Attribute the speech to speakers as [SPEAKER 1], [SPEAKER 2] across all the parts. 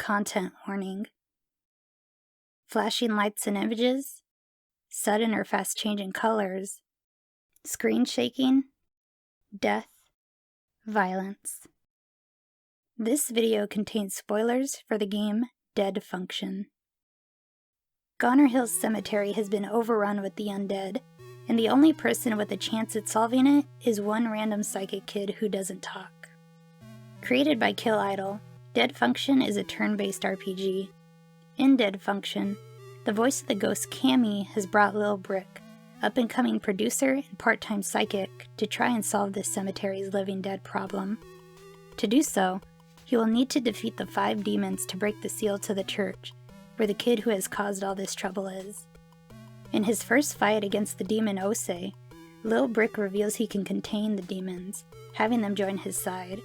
[SPEAKER 1] content warning. Flashing lights and images, sudden or fast-changing colors, screen shaking, death, violence. This video contains spoilers for the game Dead Function. Goner Hill's cemetery has been overrun with the undead, and the only person with a chance at solving it is one random psychic kid who doesn't talk. Created by Kill Idol, Dead Function is a turn-based RPG. In Dead Function, the voice of the ghost Cammy has brought Lil Brick, up-and-coming producer and part-time psychic, to try and solve this cemetery's living dead problem. To do so, he will need to defeat the 5 demons to break the seal to the church, where the kid who has caused all this trouble is. In his first fight against the demon Ose, Lil Brick reveals he can contain the demons, having them join his side.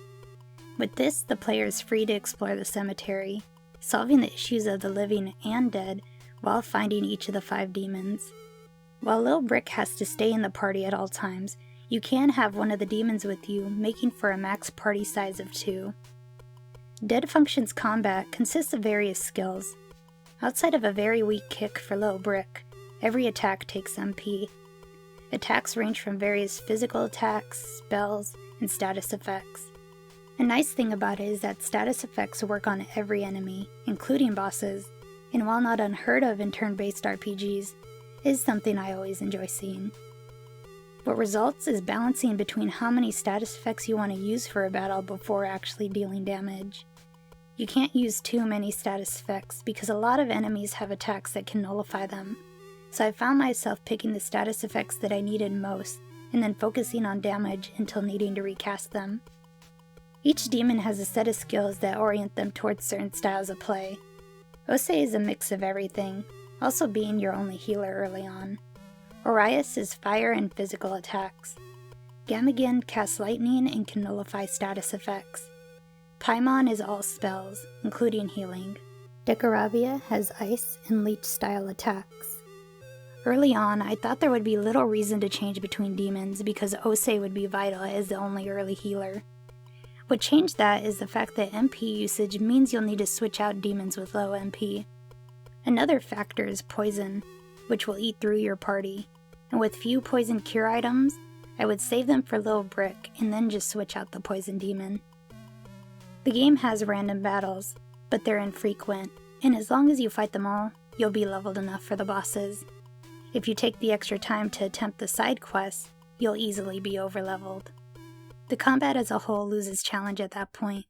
[SPEAKER 1] With this, the player is free to explore the cemetery, solving the issues of the living and dead while finding each of the 5 demons. While Lil Brick has to stay in the party at all times, you can have one of the demons with you, making for a max party size of 2. Dead Function's combat consists of various skills. Outside of a very weak kick for Lil Brick, every attack takes MP. Attacks range from various physical attacks, spells, and status effects. A nice thing about it is that status effects work on every enemy, including bosses, and while not unheard of in turn-based RPGs, is something I always enjoy seeing. What results is balancing between how many status effects you want to use for a battle before actually dealing damage. You can't use too many status effects because a lot of enemies have attacks that can nullify them, so I found myself picking the status effects that I needed most, and then focusing on damage until needing to recast them. Each demon has a set of skills that orient them towards certain styles of play. Ose is a mix of everything, also being your only healer early on. Orias is fire and physical attacks. Gamagan casts lightning and can nullify status effects. Paimon is all spells, including healing. Decaravia has ice and leech style attacks. Early on, I thought there would be little reason to change between demons because Ose would be vital as the only early healer. What changed that is the fact that MP usage means you'll need to switch out demons with low MP. Another factor is poison, which will eat through your party, and with few poison cure items, I would save them for Lil Brick and then just switch out the poison demon. The game has random battles, but they're infrequent, and as long as you fight them all, you'll be leveled enough for the bosses. If you take the extra time to attempt the side quests, you'll easily be overleveled. The combat as a whole loses challenge at that point.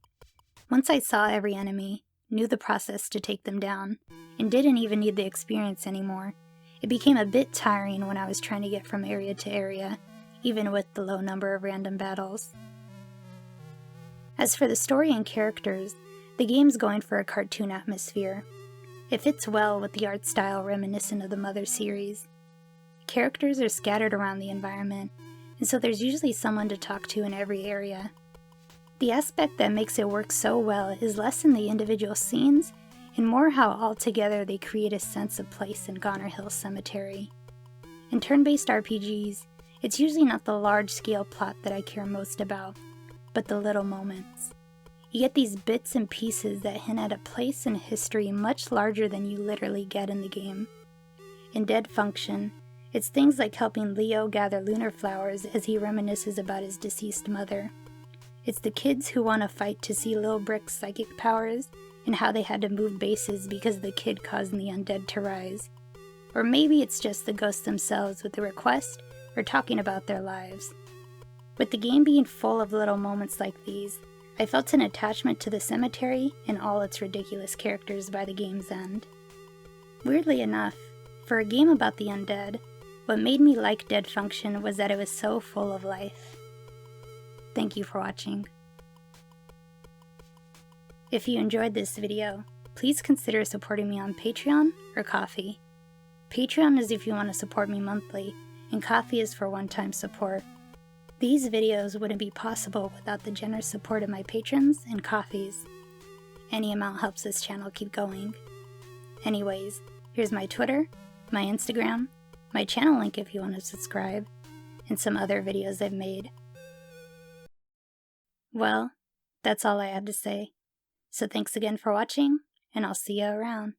[SPEAKER 1] Once I saw every enemy, knew the process to take them down, and didn't even need the experience anymore, it became a bit tiring when I was trying to get from area to area, even with the low number of random battles. As for the story and characters, the game's going for a cartoon atmosphere. It fits well with the art style reminiscent of the Mother series. Characters are scattered around the environment, and so there's usually someone to talk to in every area. The aspect that makes it work so well is less in the individual scenes, and more how altogether they create a sense of place in Goner Hill Cemetery. In turn-based RPGs, it's usually not the large-scale plot that I care most about, but the little moments. You get these bits and pieces that hint at a place in history much larger than you literally get in the game. In Dead Function, it's things like helping Leo gather lunar flowers as he reminisces about his deceased mother. It's the kids who want to fight to see Lil Brick's psychic powers and how they had to move bases because the kid caused the undead to rise. Or maybe it's just the ghosts themselves with a request or talking about their lives. With the game being full of little moments like these, I felt an attachment to the cemetery and all its ridiculous characters by the game's end. Weirdly enough, for a game about the undead, what made me like Dead Function was that it was so full of life. Thank you for watching. If you enjoyed this video, please consider supporting me on Patreon or Ko-fi. Patreon is if you want to support me monthly, and Ko-fi is for one-time support. These videos wouldn't be possible without the generous support of my patrons and Ko-fis. Any amount helps this channel keep going. Anyways, here's my Twitter, my Instagram, my channel link if you want to subscribe, and some other videos I've made. Well, that's all I had to say. So thanks again for watching, and I'll see you around.